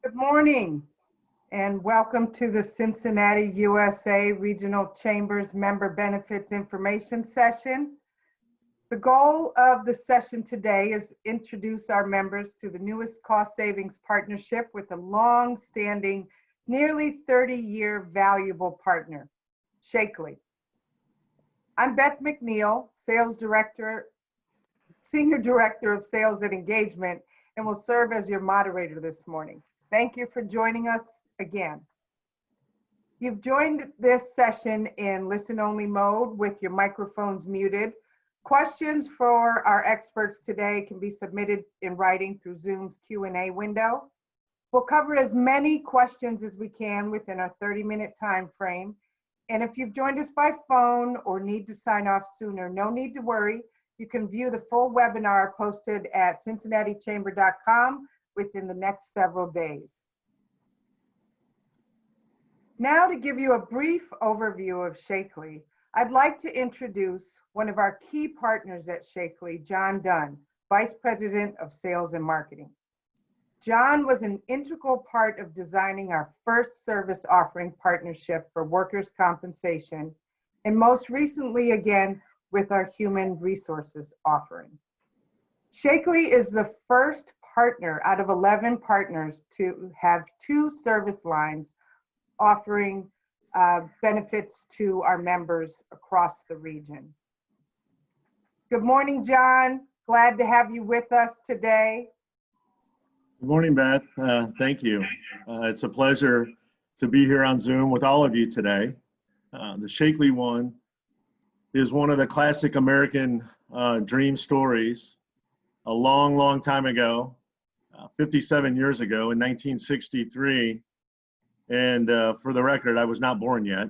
Good morning and welcome to the Cincinnati, USA Regional Chambers Member Benefits Information Session. The goal of the session today is introduce our members to the newest cost savings partnership with a long-standing, nearly 30-year valuable partner, Sheakley. I'm Beth McNeil, Senior Director of Sales and Engagement, and will serve as your moderator this morning. Thank you for joining us again. You've joined this session in listen-only mode with your microphones muted. Questions for our experts today can be submitted in writing through Zoom's Q&A window. We'll cover as many questions as we can within our 30-minute time frame. And if you've joined us by phone or need to sign off sooner, no need to worry. You can view the full webinar posted at cincinnati-chamber.com within the next several days. Now, to give you a brief overview of Sheakley, I'd like to introduce one of our key partners at Sheakley, John Dunn, Vice President of Sales and Marketing. John was an integral part of designing our first service offering partnership for workers' compensation, and most recently again with our human resources offering. Sheakley is the first partner out of 11 partners to have 2 service lines offering benefits to our members across the region. Good morning, John. Glad to have you with us today. Good morning, Beth. Thank you. It's a pleasure to be here on Zoom with all of you today. The Sheakley one is one of the classic American dream stories. A long, long time ago, 57 years ago in 1963, and for the record, I was not born yet.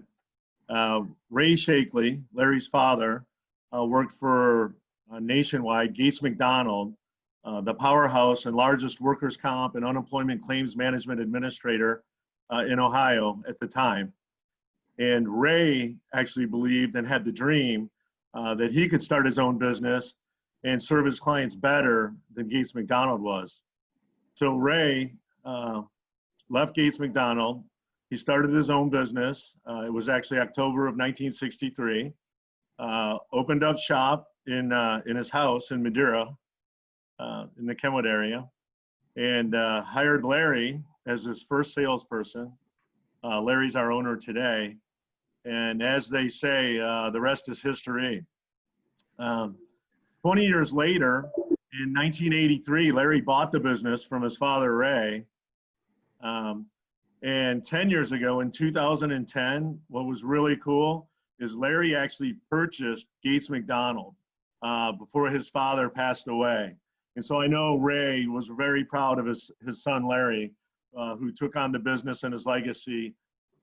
Ray Sheakley, Larry's father, worked for Nationwide, Gates McDonald, the powerhouse and largest workers' comp and unemployment claims management administrator in Ohio at the time. And Ray actually believed and had the dream that he could start his own business and serve his clients better than Gates McDonald was. So Ray left Gates McDonald. He started his own business. It was actually October of 1963. Opened up shop in his house in Madeira, in the Kenwood area, and hired Larry as his first salesperson. Larry's our owner today. And as they say, the rest is history. 20 years later, in 1983, Larry bought the business from his father, Ray. And 10 years ago, in 2010, what was really cool is Larry actually purchased Gates McDonald before his father passed away. And so I know Ray was very proud of his son, Larry, who took on the business and his legacy.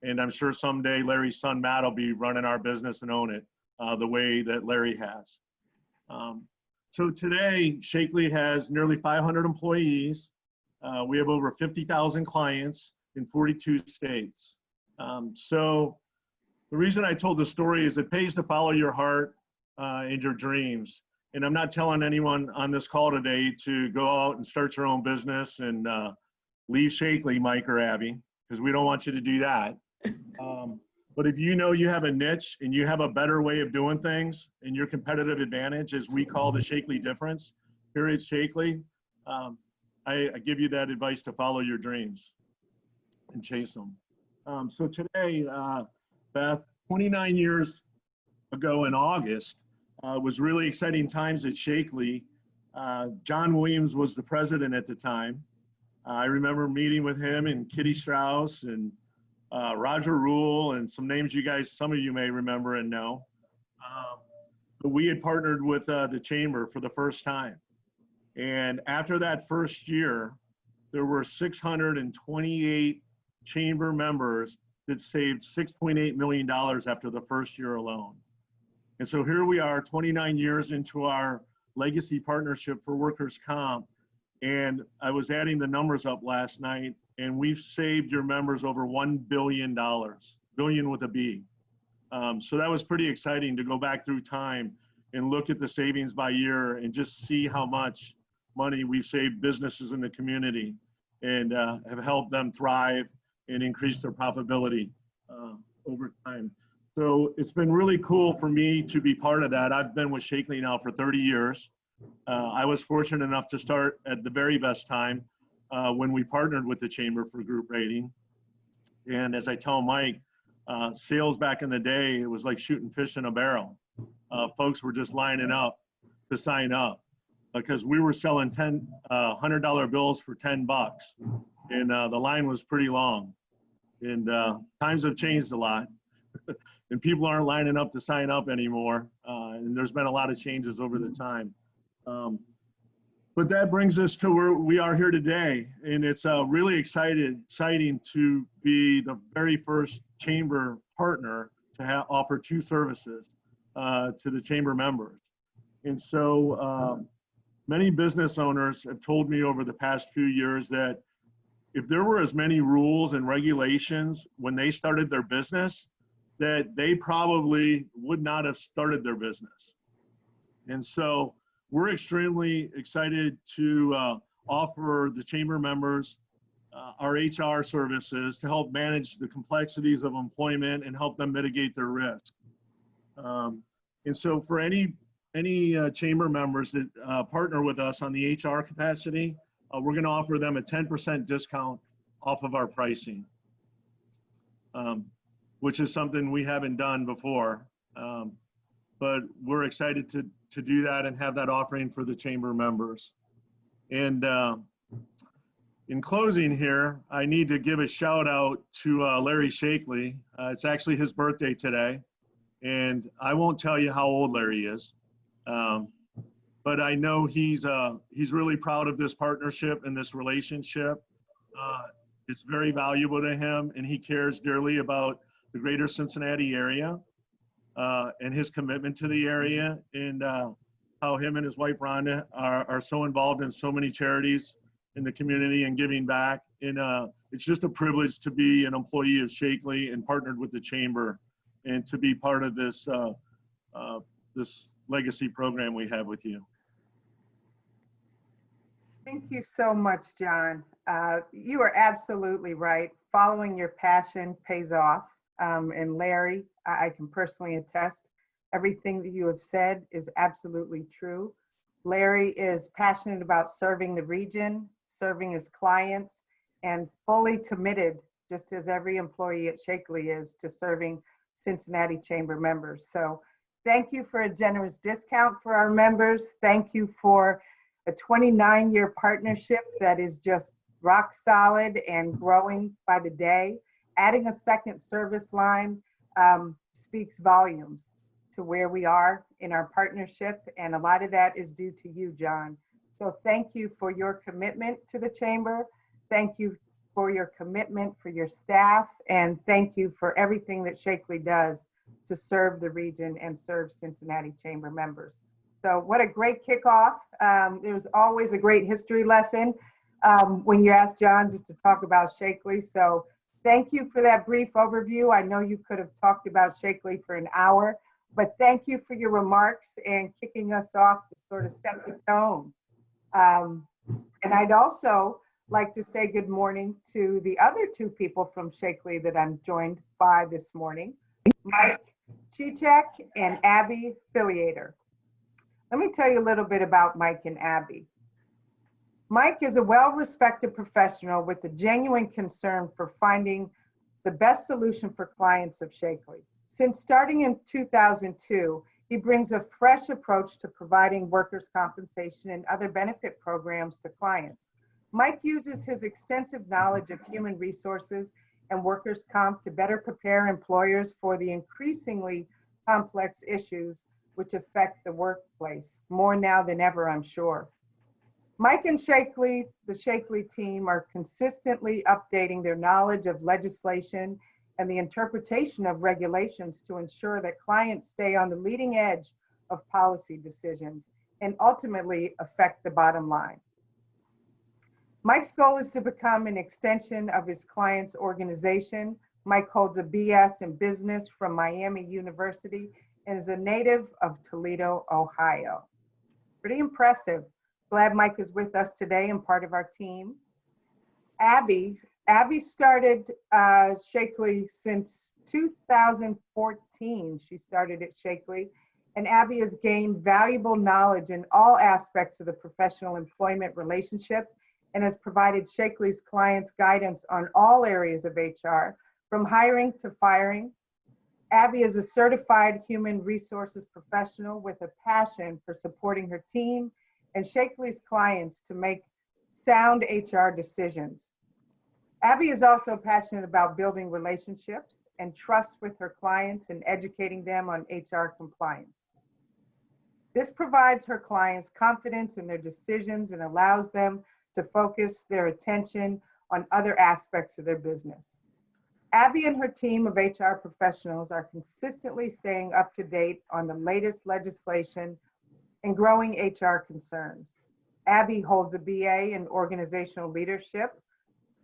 And I'm sure someday Larry's son, Matt, will be running our business and own it the way that Larry has. So today, Sheakley has nearly 500 employees. We have over 50,000 clients in 42 states. So the reason I told the story is it pays to follow your heart and your dreams. And I'm not telling anyone on this call today to go out and start your own business and leave Sheakley, Mike or Abbie, because we don't want you to do that. But if you know you have a niche and you have a better way of doing things and your competitive advantage, as we call the Sheakley difference here at Sheakley, I give you that advice to follow your dreams and chase them. So today, Beth, 29 years ago in August, was really exciting times at Sheakley. John Williams was the president at the time. I remember meeting with him and Kitty Strauss and Roger Rule and some names some of you may remember and know. But we had partnered with the Chamber for the first time. And after that first year, there were 628 Chamber members that saved $6.8 million after the first year alone. And so here we are 29 years into our legacy partnership for workers' comp. And I was adding the numbers up last night, and we've saved your members over $1 billion, billion with a B. So that was pretty exciting to go back through time and look at the savings by year and just see how much money we've saved businesses in the community. and have helped them thrive and increase their profitability over time. So it's been really cool for me to be part of that. I've been with Sheakley now for 30 years. I was fortunate enough to start at the very best time when we partnered with the Chamber for group rating. And as I tell Mike, sales back in the day, it was like shooting fish in a barrel. Folks were just lining up to sign up because we were selling $100 bills for $10, and the line was pretty long. And times have changed a lot, and people aren't lining up to sign up anymore. And there's been a lot of changes over the time. But that brings us to where we are here today, and it's really exciting to be the very first chamber partner to offer 2 services to the chamber members. And so many business owners have told me over the past few years that if there were as many rules and regulations when they started their business, that they probably would not have started their business. And so we're extremely excited to offer the chamber members our HR services to help manage the complexities of employment and help them mitigate their risk. And so for any chamber members that partner with us on the HR capacity, we're going to offer them a 10% discount off of our pricing, which is something we haven't done before. But we're excited to do that and have that offering for the chamber members. And in closing here, I need to give a shout out to Larry Sheakley. It's actually his birthday today. And I won't tell you how old Larry is, but I know he's really proud of this partnership and this relationship. It's very valuable to him, and he cares dearly about the greater Cincinnati area. And his commitment to the area, and how him and his wife Rhonda are so involved in so many charities in the community and giving back. And it's just a privilege to be an employee of Sheakley and partnered with the chamber, and to be part of this this legacy program we have with you. Thank you so much, John. You are absolutely right. Following your passion pays off. And Larry, I can personally attest, everything that you have said is absolutely true. Larry is passionate about serving the region, serving his clients, and fully committed, just as every employee at Sheakley is, to serving Cincinnati Chamber members. So thank you for a generous discount for our members. Thank you for a 29-year partnership that is just rock solid and growing by the day. Adding a second service line speaks volumes to where we are in our partnership, and a lot of that is due to you, John. So thank you for your commitment to the chamber. Thank you for your commitment for your staff, and thank you for everything that Sheakley does to serve the region and serve Cincinnati Chamber members. So what a great kickoff. There's always a great history lesson when you ask John just to talk about Sheakley. So thank you for that brief overview. I know you could have talked about Sheakley for an hour, but thank you for your remarks and kicking us off to sort of set the tone. And I'd also like to say good morning to the other 2 people from Sheakley that I'm joined by this morning, Mike Cicak and Abbie Filliater. Let me tell you a little bit about Mike and Abbie. Mike is a well-respected professional with a genuine concern for finding the best solution for clients of Sheakley. Since starting in 2002, he brings a fresh approach to providing workers' compensation and other benefit programs to clients. Mike uses his extensive knowledge of human resources and workers' comp to better prepare employers for the increasingly complex issues which affect the workplace, more now than ever, I'm sure. Mike and Sheakley, the Sheakley team, are consistently updating their knowledge of legislation and the interpretation of regulations to ensure that clients stay on the leading edge of policy decisions and ultimately affect the bottom line. Mike's goal is to become an extension of his client's organization. Mike holds a BS in business from Miami University and is a native of Toledo, Ohio. Pretty impressive. Glad Mike is with us today and part of our team. Abbie started Sheakley since 2014. She started at Sheakley, and Abbie has gained valuable knowledge in all aspects of the professional employment relationship and has provided Sheakley's clients guidance on all areas of HR, from hiring to firing. Abbie is a certified human resources professional with a passion for supporting her team and Sheakley's clients to make sound HR decisions. Abbie is also passionate about building relationships and trust with her clients and educating them on HR compliance. This provides her clients confidence in their decisions and allows them to focus their attention on other aspects of their business. Abbie and her team of HR professionals are consistently staying up to date on the latest legislation and growing HR concerns. Abbie holds a BA in organizational leadership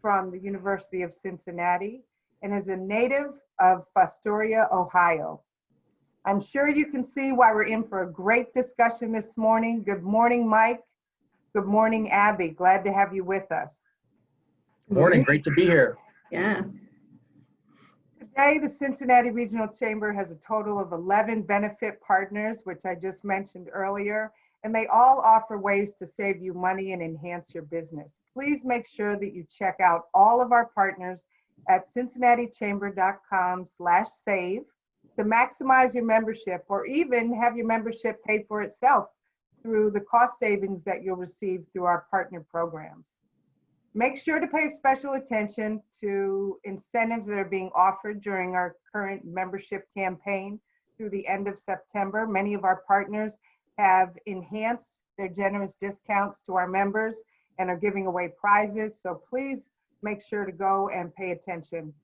from the University of Cincinnati and is a native of Fostoria, Ohio. I'm sure you can see why we're in for a great discussion this morning. Good morning, Mike. Good morning, Abbie. Glad to have you with us. Good morning. Great to be here. Yeah. Today, the Cincinnati Regional Chamber has a total of 11 benefit partners, which I just mentioned earlier, and they all offer ways to save you money and enhance your business. Please make sure that you check out all of our partners at cincinnatiChamber.com/save to maximize your membership, or even have your membership pay for itself through the cost savings that you'll receive through our partner programs. Make sure to pay special attention to incentives that are being offered during our current membership campaign through the end of September. Many of our partners have enhanced their generous discounts to our members and are giving away prizes. So please make sure to go and pay attention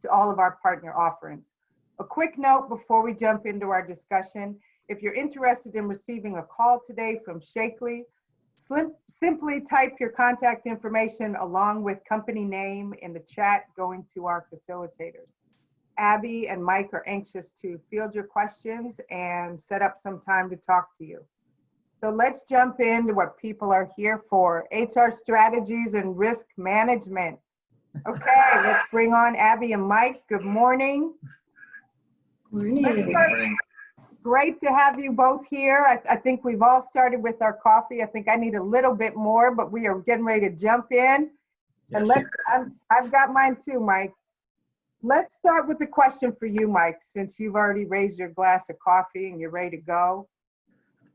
to all of our partner offerings. A quick note before we jump into our discussion: if you're interested in receiving a call today from Sheakley, simply type your contact information along with company name in the chat going to our facilitators. Abbie and Mike are anxious to field your questions and set up some time to talk to you. So let's jump into what people are here for: HR strategies and risk management. Okay, let's bring on Abbie and Mike. Good morning. Morning. Great to have you both here. I think we've all started with our coffee. I think I need a little bit more, but we are getting ready to jump in. And I've got mine too, Mike. Let's start with the question for you, Mike, since you've already raised your glass of coffee and you're ready to go.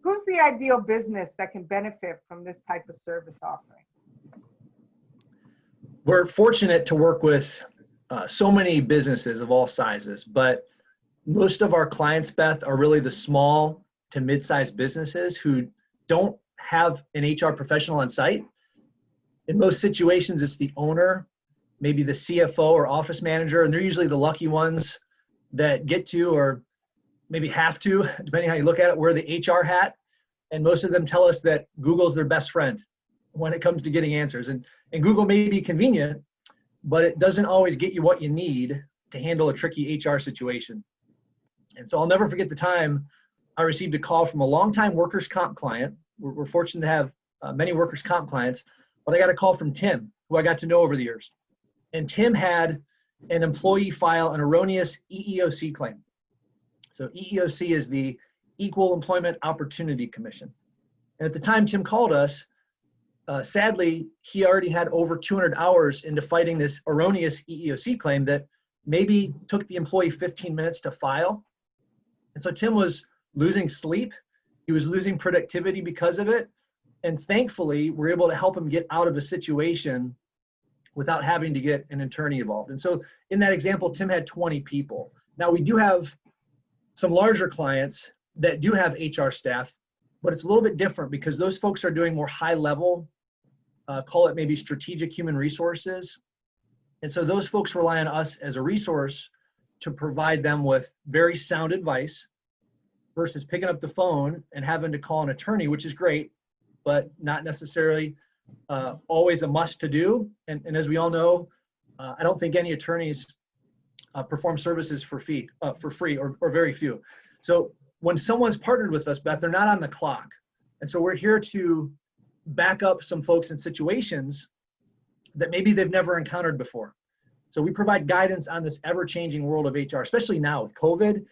Who's the ideal business that can benefit from this type of service offering? We're fortunate to work with so many businesses of all sizes, but most of our clients, Beth, are really the small to mid-sized businesses who don't have an HR professional on site. In most situations, it's the owner, maybe the CFO or office manager, and they're usually the lucky ones that get to, or maybe have to, depending how you look at it, wear the HR hat. And most of them tell us that Google's their best friend when it comes to getting answers. And Google may be convenient, but it doesn't always get you what you need to handle a tricky HR situation. And so I'll never forget the time I received a call from a longtime workers' comp client. We're fortunate to have many workers' comp clients, but I got a call from Tim, who I got to know over the years. And Tim had an employee file an erroneous EEOC claim. So EEOC is the Equal Employment Opportunity Commission. And at the time Tim called us, sadly, he already had over 200 hours into fighting this erroneous EEOC claim that maybe took the employee 15 minutes to file. And so Tim was losing sleep. He was losing productivity because of it. And thankfully, we're able to help him get out of a situation without having to get an attorney involved. And so in that example, Tim had 20 people. Now we do have some larger clients that do have HR staff, but it's a little bit different because those folks are doing more high level, call it maybe strategic human resources. And so those folks rely on us as a resource to provide them with very sound advice versus picking up the phone and having to call an attorney, which is great, but not necessarily always a must to do. And as we all know, I don't think any attorneys perform services for free or very few. So when someone's partnered with us, Beth, they're not on the clock. And so we're here to back up some folks in situations that maybe they've never encountered before. So we provide guidance on this ever-changing world of HR, especially now with COVID.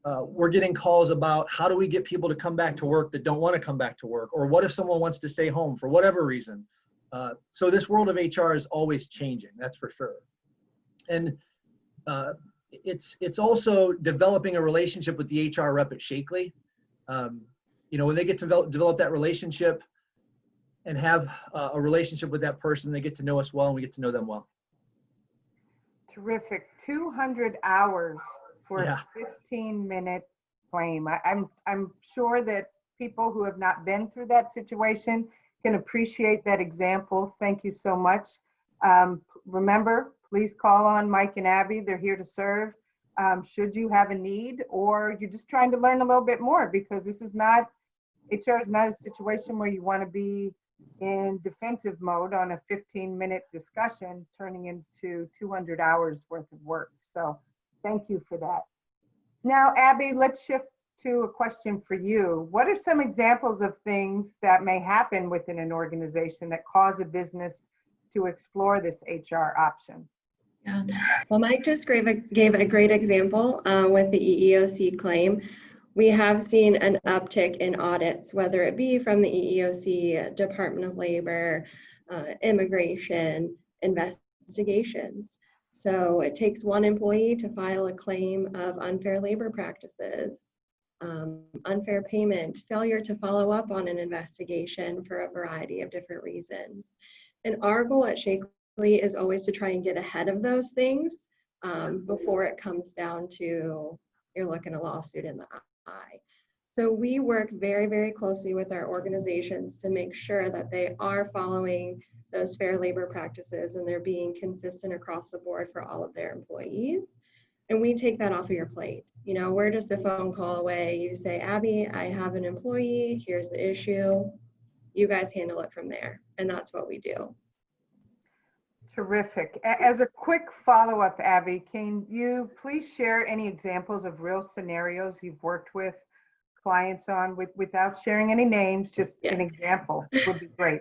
We're getting calls about how do we get people to come back to work that don't want to come back to work, or what if someone wants to stay home for whatever reason. So this world of HR is always changing, that's for sure. And it's also developing a relationship with the HR rep at Sheakley. You know, when they get to develop that relationship and have a relationship with that person, they get to know us well and we get to know them well. Terrific. 200 hours for Yeah. a 15-minute claim. I'm sure that people who have not been through that situation can appreciate that example. Thank you so much. Remember, please call on Mike and Abbie. They're here to serve. Should you have a need, or you're just trying to learn a little bit more, because this is not, HR is not a situation where you want to be in defensive mode on a 15-minute discussion turning into 200 hours worth of work. So thank you for that. Now, Abbie, let's shift to a question for you. What are some examples of things that may happen within an organization that cause a business to explore this HR option? Yeah, well, Mike just gave a great example with the EEOC claim. We have seen an uptick in audits, whether it be from the EEOC, Department of Labor, immigration, investigations. So it takes one employee to file a claim of unfair labor practices, unfair payment, failure to follow up on an investigation for a variety of different reasons. And our goal at Sheakley is always to try and get ahead of those things before it comes down to you're looking a lawsuit in the eye. So we work very, very closely with our organizations to make sure that they are following those fair labor practices and they're being consistent across the board for all of their employees. And we take that off of your plate. You know, we're just a phone call away. You say, Abbie, I have an employee, here's the issue. You guys handle it from there. And that's what we do. Terrific. As a quick follow-up, Abbie, can you please share any examples of real scenarios you've worked with clients on without sharing any names, just an example would be great.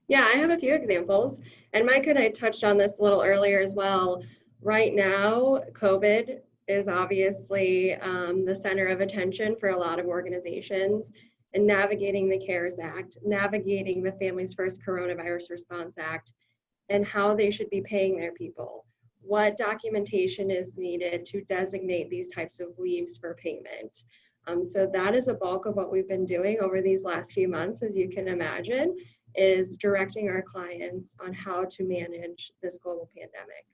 Yeah, I have a few examples. And Mike and I touched on this a little earlier as well. Right now, COVID is obviously the center of attention for a lot of organizations, and navigating the CARES Act, navigating the Families First Coronavirus Response Act, and how they should be paying their people. What documentation is needed to designate these types of leaves for payment. So that is a bulk of what we've been doing over these last few months, as you can imagine, is directing our clients on how to manage this global pandemic.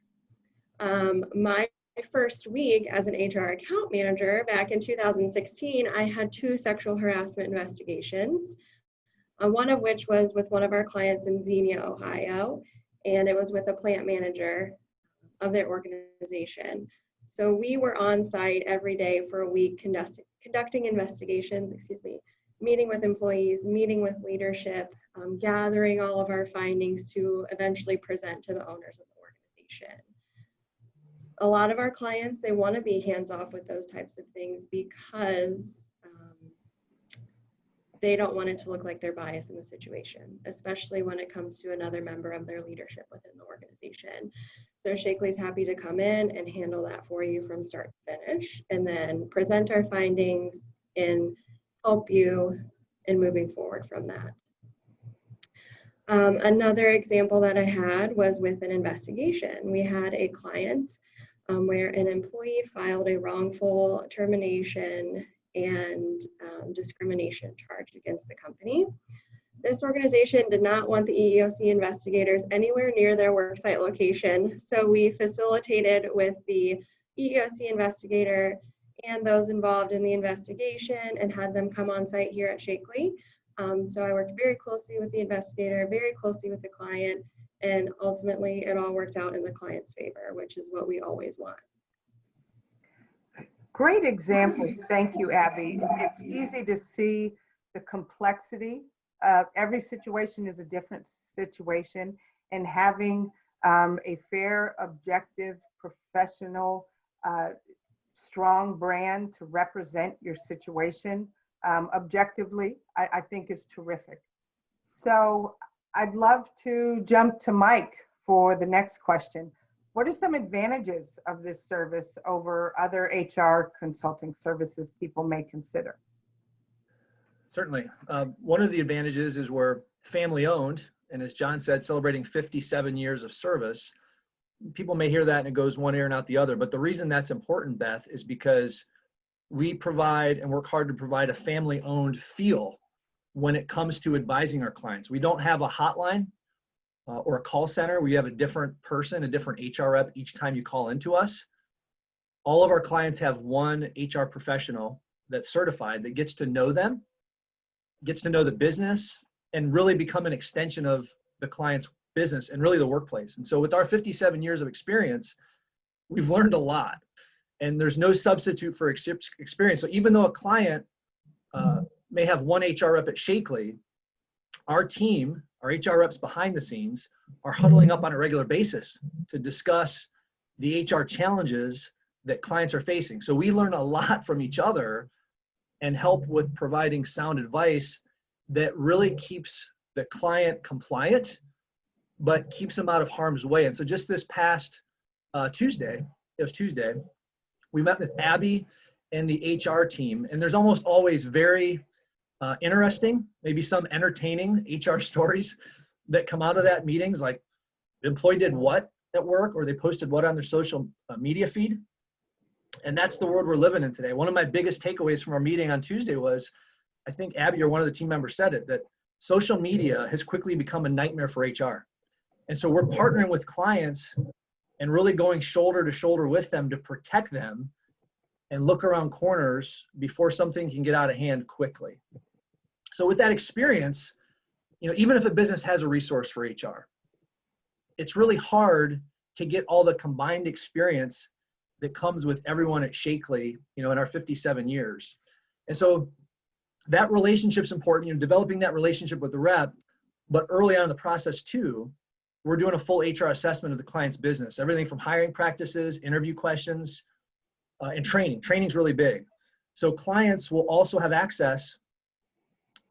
My first week as an HR account manager back in 2016, I had 2 sexual harassment investigations, one of which was with one of our clients in Xenia, Ohio, and it was with a plant manager of their organization. So we were on site every day for a week conducting investigations, meeting with employees, meeting with leadership, gathering all of our findings to eventually present to the owners of the organization. A lot of our clients, they want to be hands-off with those types of things because they don't want it to look like they're biased in the situation, especially when it comes to another member of their leadership within the organization. So Sheakley's happy to come in and handle that for you from start to finish, and then present our findings and help you in moving forward from that. Another example that I had was with an investigation. We had a client where an employee filed a wrongful termination and discrimination charge against the company. This organization did not want the EEOC investigators anywhere near their worksite location, so we facilitated with the EEOC investigator and those involved in the investigation and had them come on site here at Sheakley. So I worked very closely with the investigator, very closely with the client, and ultimately it all worked out in the client's favor, which is what we always want. Great examples. Thank you, Abbie. It's easy to see the complexity. Every situation is a different situation, and having a fair, objective, professional, strong brand to represent your situation objectively, I think is terrific. So I'd love to jump to Mike for the next question. What are some advantages of this service over other HR consulting services people may consider? Certainly. One of the advantages is we're family owned, and as John said, celebrating 57 years of service. People may hear that and it goes one ear and out the other, but the reason that's important, Beth, is because we provide and work hard to provide a family owned feel when it comes to advising our clients. We don't have a hotline or a call center. We have a different person, a different HR rep each time you call into us. All of our clients have one HR professional that's certified that gets to know them, gets to know the business, and really become an extension of the client's business and really the workplace. And so with our 57 years of experience, we've learned a lot, and there's no substitute for experience. So even though a client may have one HR rep at Sheakley, our team, our HR reps behind the scenes, are huddling up on a regular basis to discuss the HR challenges that clients are facing. So we learn a lot from each other and help with providing sound advice that really keeps the client compliant, but keeps them out of harm's way. And so just this past Tuesday, we met with Abbie and the HR team, and there's almost always very interesting, maybe some entertaining HR stories that come out of that meetings, like the employee did what at work, or they posted what on their social media feed. And that's the world we're living in today. One of my biggest takeaways from our meeting on Tuesday was, I think Abbie or one of the team members said it, that social media has quickly become a nightmare for HR. And so we're partnering with clients and really going shoulder to shoulder with them to protect them and look around corners before something can get out of hand quickly. So with that experience, even if a business has a resource for HR, it's really hard to get all the combined experience that comes with everyone at Sheakley, in our 57 years. And so that relationship's important, developing that relationship with the rep, but early on in the process too, we're doing a full HR assessment of the client's business, everything from hiring practices, interview questions, and training. Training's really big. So clients will also have access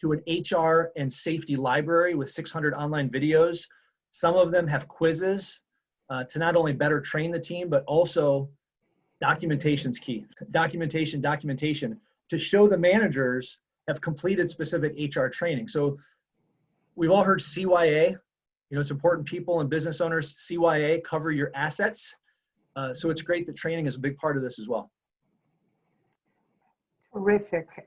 to an HR and safety library with 600 online videos. Some of them have quizzes to not only better train the team, but also documentation's key. Documentation to show the managers have completed specific HR training. So we've all heard CYA. It's important, people and business owners, CYA, cover your assets. So it's great that training is a big part of this as well. Terrific.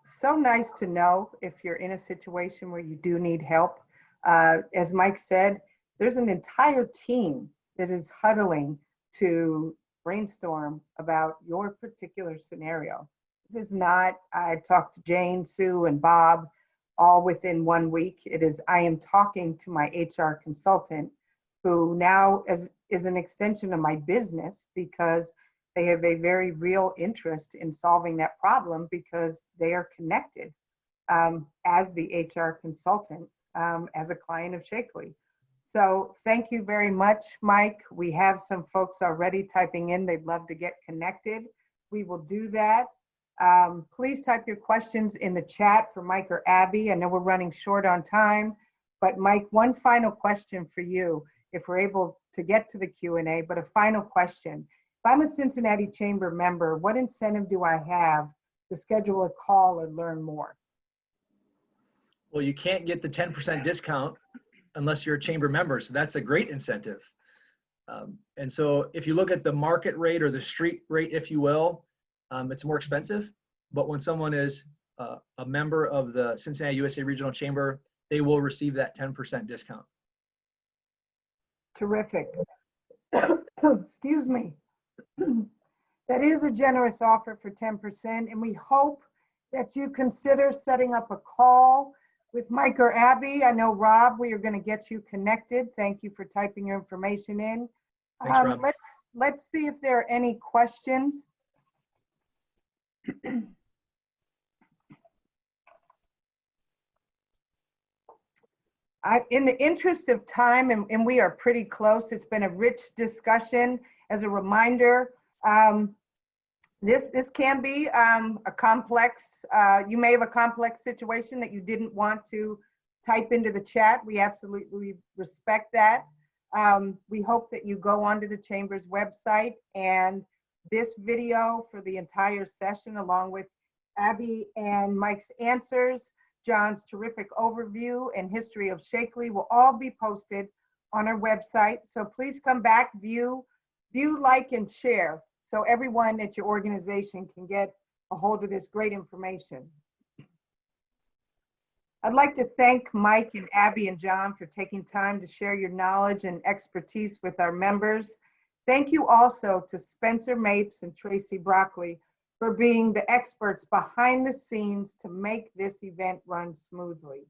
So nice to know if you're in a situation where you do need help. As Mike said, there's an entire team that is huddling to brainstorm about your particular scenario. This is not, I talked to Jane, Sue, and Bob all within 1 week. It is, I am talking to my HR consultant, who now is an extension of my business, because they have a very real interest in solving that problem, because they are connected as the HR consultant, as a client of Sheakley. So thank you very much, Mike. We have some folks already typing in. They'd love to get connected. We will do that. Please type your questions in the chat for Mike or Abbie. I know we're running short on time, but Mike, one final question for you, if we're able to get to the Q&A, but a final question. If I'm a Cincinnati Chamber member, what incentive do I have to schedule a call or learn more? Well, you can't get the 10% discount unless you're a chamber member, so that's a great incentive. And so if you look at the market rate or the street rate, if you will, it's more expensive. But when someone is a member of the Cincinnati USA Regional Chamber, they will receive that 10% discount. Terrific. Excuse me. That is a generous offer for 10%, and we hope that you consider setting up a call with Mike or Abbie. I know, Rob, we are going to get you connected. Thank you for typing your information in. Thanks, Rob. Let's see if there are any questions. In the interest of time, and we are pretty close, it's been a rich discussion. As a reminder, this can be a complex, you may have a complex situation that you didn't want to type into the chat. We absolutely respect that. We hope that you go onto the Chamber's website, and this video for the entire session, along with Abbie and Mike's answers, John's terrific overview and history of Sheakley, will all be posted on our website. So please come back, view, like, and share so everyone at your organization can get a hold of this great information. I'd like to thank Mike and Abbie and John for taking time to share your knowledge and expertise with our members. Thank you also to Spencer Mapes and Tracy Broccoli for being the experts behind the scenes to make this event run smoothly.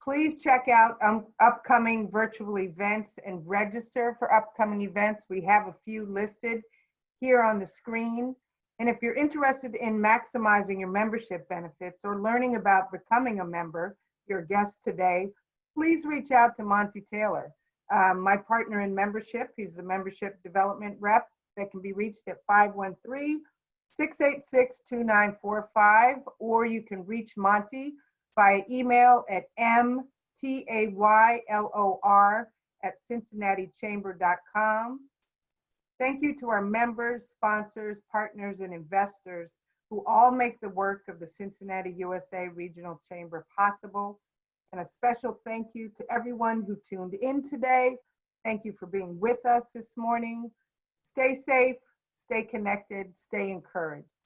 Please check out upcoming virtual events and register for upcoming events. We have a few listed here on the screen. And if you're interested in maximizing your membership benefits or learning about becoming a member, your guest today, please reach out to Monty Taylor, my partner in membership. He's the membership development rep that can be reached at 513-686-2945, or you can reach Monty by email at mtaylor@cincinnatiChamber.com. Thank you to our members, sponsors, partners, and investors who all make the work of the Cincinnati USA Regional Chamber possible. And a special thank you to everyone who tuned in today. Thank you for being with us this morning. Stay safe, stay connected, stay encouraged.